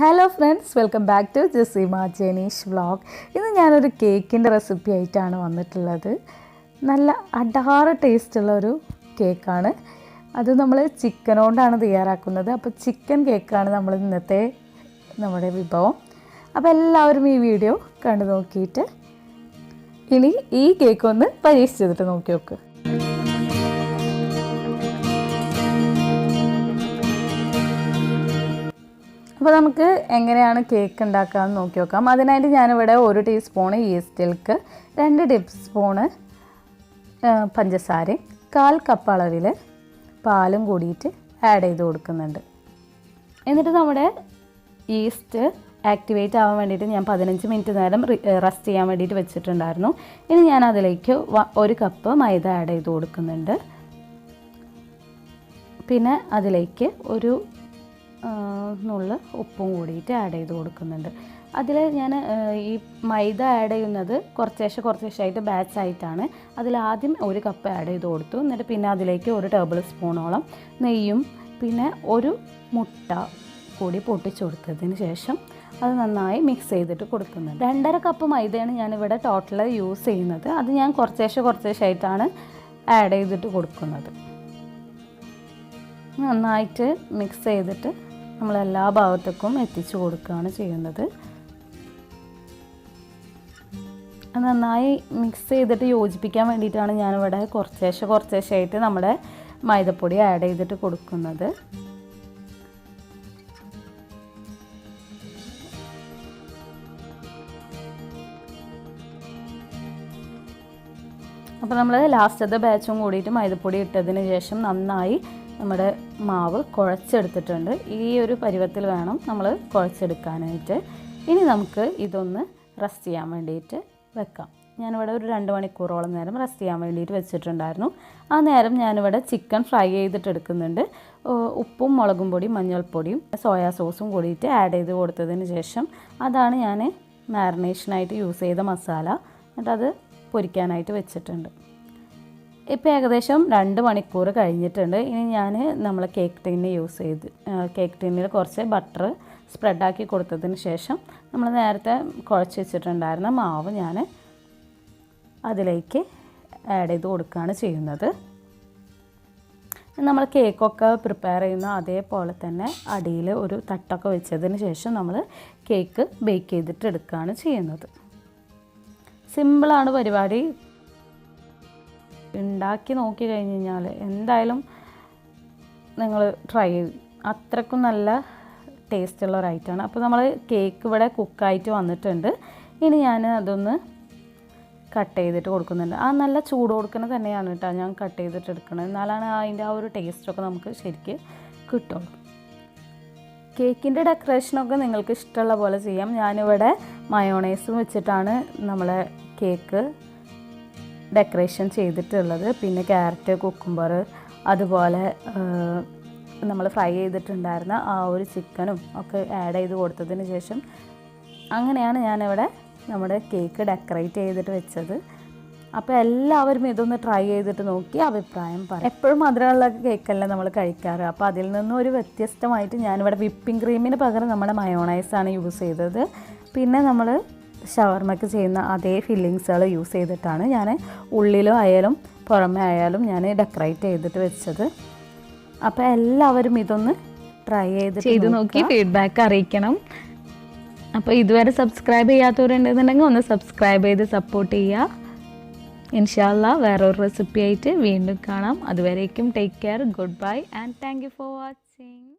Hello friends, welcome back to Jaseema Jeneesh vlog. ഇന്ന് ഞാനൊരു കേക്കിൻ്റെ റെസിപ്പി ആയിട്ടാണ് വന്നിട്ടുള്ളത്. നല്ല അടാറ് ടേസ്റ്റുള്ളൊരു കേക്കാണ്. അത് നമ്മൾ ചിക്കൻ കൊണ്ടാണ് തയ്യാറാക്കുന്നത്. അപ്പോൾ ചിക്കൻ കേക്കാണ് നമ്മൾ ഇന്നത്തെ നമ്മുടെ വിഭവം. അപ്പോൾ എല്ലാവരും ഈ വീഡിയോ കണ്ടു നോക്കിയിട്ട് ഇനി ഈ കേക്ക് ഒന്ന് പരീക്ഷിച്ചിട്ട് നോക്കി നോക്ക്. അപ്പോൾ നമുക്ക് എങ്ങനെയാണ് കേക്ക് ഉണ്ടാക്കാമെന്ന് നോക്കി നോക്കാം. അതിനായിട്ട് ഞാനിവിടെ 1 ടീസ്പൂണ് ഈസ്റ്റിൽക്ക്, 2 ടീസ്പൂണ് പഞ്ചസാരയും 1/4 കപ്പ് അളവിൽ പാലും കൂടിയിട്ട് ആഡ് ചെയ്ത് കൊടുക്കുന്നുണ്ട്. എന്നിട്ട് നമ്മുടെ ഈസ്റ്റ് ആക്ടിവേറ്റ് ആവാൻ വേണ്ടിയിട്ട് ഞാൻ 15 മിനിറ്റ് നേരം റെസ്റ്റ് ചെയ്യാൻ വേണ്ടിയിട്ട് വെച്ചിട്ടുണ്ടായിരുന്നു. ഇനി ഞാൻ അതിലേക്ക് 1 കപ്പ് മൈദ ആഡ് ചെയ്ത് കൊടുക്കുന്നുണ്ട്. പിന്നെ അതിലേക്ക് ഒരു നുള്ള ഉപ്പും കൂടിയിട്ട് ആഡ് ചെയ്ത് കൊടുക്കുന്നുണ്ട്. അതിൽ ഞാൻ ഈ മൈദ ആഡ് ചെയ്യുന്നത് കുറച്ചേശായിട്ട് ബാച്ചായിട്ടാണ്. അതിലാദ്യം 1 കപ്പ് ആഡ് ചെയ്ത് കൊടുത്തു. എന്നിട്ട് പിന്നെ അതിലേക്ക് 1 ടേബിൾ സ്പൂണോളം നെയ്യും പിന്നെ 1 മുട്ട കൂടി പൊട്ടിച്ചു കൊടുത്തതിന് ശേഷം അത് നന്നായി മിക്സ് ചെയ്തിട്ട് കൊടുക്കുന്നുണ്ട്. 2.5 കപ്പ് മൈദയാണ് ഞാനിവിടെ ടോട്ടൽ യൂസ് ചെയ്യുന്നത്. അത് ഞാൻ കുറച്ചേശായിട്ടാണ് ആഡ് ചെയ്തിട്ട് കൊടുക്കുന്നത്. നന്നായിട്ട് മിക്സ് ചെയ്തിട്ട് നമ്മളെല്ലാ ഭാഗത്തേക്കും എത്തിച്ചു കൊടുക്കുകയാണ് ചെയ്യുന്നത്. നന്നായി മിക്സ് ചെയ്തിട്ട് യോജിപ്പിക്കാൻ വേണ്ടിയിട്ടാണ് ഞാനിവിടെ കുറച്ചേശായിട്ട് നമ്മുടെ മൈദപ്പൊടി ആഡ് ചെയ്തിട്ട് കൊടുക്കുന്നത്. അപ്പോൾ നമ്മൾ ലാസ്റ്റത്തെ ബാച്ചും കൂടിയിട്ട് മൈദപ്പൊടി ഇട്ടതിന് ശേഷം നന്നായി നമ്മുടെ മാവ് കുഴച്ചെടുത്തിട്ടുണ്ട്. ഈ ഒരു പരുവത്തിൽ വേണം നമ്മൾ കുഴച്ചെടുക്കാനായിട്ട്. ഇനി നമുക്ക് ഇതൊന്ന് റെസ്റ്റ് ചെയ്യാൻ വേണ്ടിയിട്ട് വെക്കാം. ഞാനിവിടെ ഒരു 2 മണിക്കൂറോളം നേരം റെസ്റ്റ് ചെയ്യാൻ വേണ്ടിയിട്ട് വെച്ചിട്ടുണ്ടായിരുന്നു. ആ നേരം ഞാനിവിടെ ചിക്കൻ ഫ്രൈ ചെയ്തിട്ട് എടുക്കുന്നുണ്ട്. ഉപ്പും മുളകും പൊടിയും മഞ്ഞൾപ്പൊടിയും സോയാ സോസും കൂടിയിട്ട് ആഡ് ചെയ്ത് കൊടുത്തതിന് ശേഷം അതാണ് ഞാൻ മാരിനേഷനായിട്ട് യൂസ് ചെയ്ത മസാല. എന്നിട്ടത് പൊരിക്കാനായിട്ട് വെച്ചിട്ടുണ്ട്. ഇപ്പോൾ ഏകദേശം 2 മണിക്കൂർ കഴിഞ്ഞിട്ടുണ്ട്. ഇനി ഞാൻ നമ്മൾ കേക്ക് ടിന്നിൽ കുറച്ച് ബട്ടർ സ്പ്രെഡാക്കി കൊടുത്തതിന് ശേഷം നമ്മൾ നേരത്തെ കുഴച്ച് വെച്ചിട്ടുണ്ടായിരുന്ന മാവ് ഞാൻ അതിലേക്ക് ആഡ് ചെയ്ത് കൊടുക്കുകയാണ് ചെയ്യുന്നത്. നമ്മൾ കേക്കൊക്കെ പ്രിപ്പയർ ചെയ്യുന്ന അതേപോലെ തന്നെ അടിയിൽ ഒരു തട്ടൊക്കെ വെച്ചതിന് ശേഷം നമ്മൾ കേക്ക് ബേക്ക് ചെയ്തിട്ട് എടുക്കുകയാണ് ചെയ്യുന്നത്. സിമ്പിളാണ് പരിപാടി. ഉണ്ടാക്കി നോക്കി കഴിഞ്ഞ് കഴിഞ്ഞാൽ എന്തായാലും നിങ്ങൾ ട്രൈ ചെയ്യും. അത്രക്കും നല്ല ടേസ്റ്റുള്ള ഒരു ഐറ്റമാണ്. അപ്പോൾ നമ്മൾ കേക്ക് ഇവിടെ കുക്കായിട്ട് വന്നിട്ടുണ്ട്. ഇനി ഞാൻ അതൊന്ന് കട്ട് ചെയ്തിട്ട് കൊടുക്കുന്നുണ്ട്. ആ നല്ല ചൂട് കൊടുക്കുന്നത് തന്നെയാണ് കേട്ടോ ഞാൻ കട്ട് ചെയ്തിട്ട് എടുക്കുന്നത്. എന്നാലാണ് അതിൻ്റെ ആ ഒരു ടേസ്റ്റൊക്കെ നമുക്ക് ശരിക്ക് കിട്ടുള്ളൂ. കേക്കിൻ്റെ ഡെക്കറേഷനൊക്കെ നിങ്ങൾക്ക് ഇഷ്ടമുള്ള പോലെ ചെയ്യാം. ഞാനിവിടെ മയോണൈസും വെച്ചിട്ടാണ് നമ്മളെ കേക്ക് ഡെക്കറേഷൻ ചെയ്തിട്ടുള്ളത്. പിന്നെ ക്യാരറ്റ്, കുക്കുംബർ, അതുപോലെ നമ്മൾ ഫ്രൈ ചെയ്തിട്ടുണ്ടായിരുന്ന ആ ഒരു ചിക്കനും ഒക്കെ ആഡ് ചെയ്ത് കൊടുത്തതിന് ശേഷം അങ്ങനെയാണ് ഞാനിവിടെ നമ്മുടെ കേക്ക് ഡെക്കറേറ്റ് ചെയ്തിട്ട് വെച്ചത്. അപ്പോൾ എല്ലാവരും ഇതൊന്ന് ട്രൈ ചെയ്തിട്ട് നോക്കി അഭിപ്രായം പറയും. എപ്പോഴും മധുരമുള്ള കേക്കല്ല നമ്മൾ കഴിക്കാറ്. അപ്പോൾ അതിൽ നിന്നും ഒരു വ്യത്യസ്തമായിട്ട് ഞാനിവിടെ വിപ്പിംഗ് ക്രീമിന് പകരം നമ്മുടെ മയോണൈസാണ് യൂസ് ചെയ്തത്. പിന്നെ നമ്മൾ ഷവർമയ്ക്ക് ചെയ്യുന്ന അതേ ഫില്ലിങ്സുകൾ യൂസ് ചെയ്തിട്ടാണ് ഞാൻ ഉള്ളിലും ആയാലും പുറമേ ആയാലും ഞാൻ ഡെക്കറേറ്റ് ചെയ്തിട്ട് വെച്ചത്. അപ്പോൾ എല്ലാവരും ഇതൊന്ന് ട്രൈ ചെയ്ത് നോക്കി ഫീഡ്ബാക്ക് അറിയിക്കണം. അപ്പോൾ ഇതുവരെ സബ്സ്ക്രൈബ് ചെയ്യാത്തവരുണ്ടെന്നുണ്ടെങ്കിൽ ഒന്ന് സബ്സ്ക്രൈബ് ചെയ്ത് സപ്പോർട്ട് ചെയ്യുക. ഇൻഷാ അല്ലാഹ് വേറൊരു റെസിപ്പി ആയിട്ട് വീണ്ടും കാണാം. അതുവരേക്കും take care, good bye and thank you for watching.